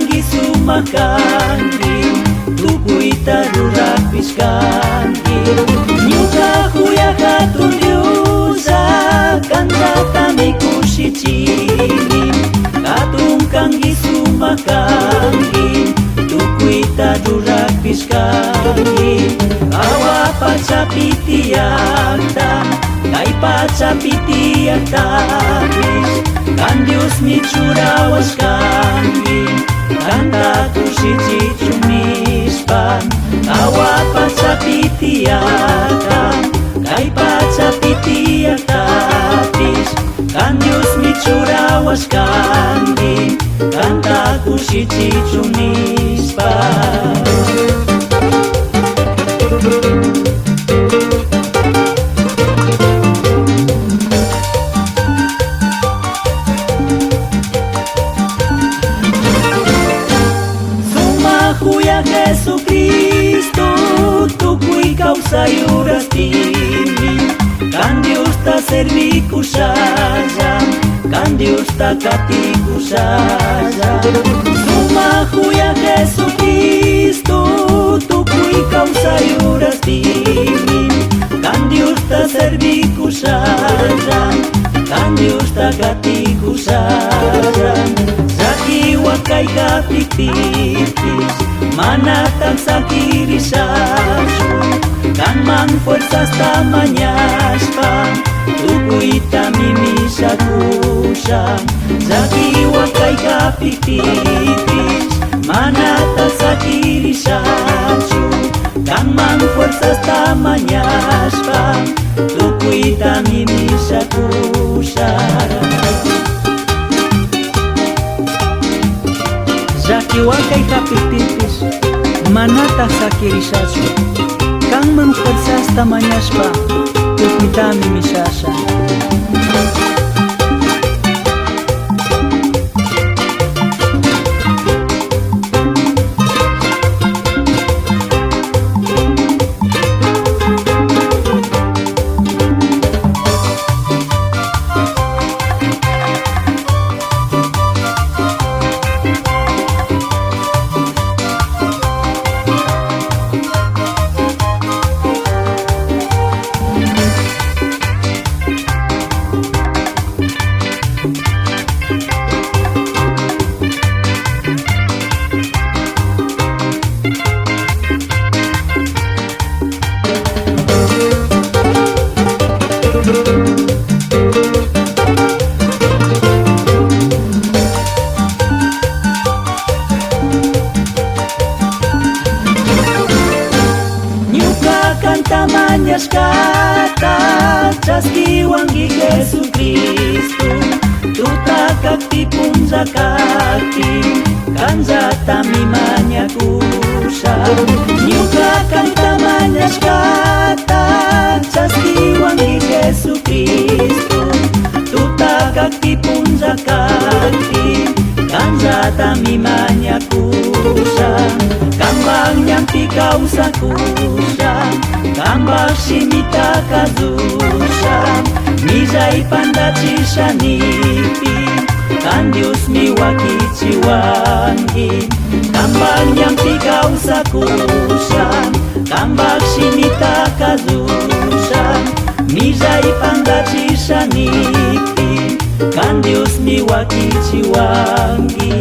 kangi sumakangi tukuita rurapis kangi ñuka kuyaka tuliusa kantatami kushichini katun kangi sumakangi tukuita rurapis kangi awa pachapitiyakta kay pachapitiyaktaris kan Dios mi churawas kangi kanta kushichichumispan awa pachapitiyakta kay pachapitiyaktaris kan Dios mi churawas kangi kanta kushichichumispan. Sumahuya Jesucristo tukuy kausayurastimi kan Dios ta servikusaya kan Dios ta katikusaya. Sumahuya Jesucristo tukuy kausayurastimi kan Dios ta servikusaya kan Dios ta katikusaya. Zakiwa kay kapitipis manatang sa kirisasyo kan man fuerzas tamanyas pa tukuy tamimisakusya. Zakiwa kay kapitipis manatang sa kirisasyo kan man fuerzas tamanyas pa tukuy tamimisakusya. Zakiwa kay kapitipis manatang sa kirisasyo kang man fuerzas tamanyas pa tukuy tamimisasa. Tamanyas kata chaskiwangi Jesucristo tutakak tipun zakati kanza tamimanya kusa. Nyuka kan tamanyas kata chaskiwangi Jesucristo tutakak tipun zakati kanza tamimanya kusa. Kambang nyampi kausa kusa kambang simita kazusha mizai pandacisha nipi kan Dios miwakichiwangi. Kambang nyampi kausa kusa kambang simita kazusha mizai pandacisha nipi kan Dios miwakichiwangi.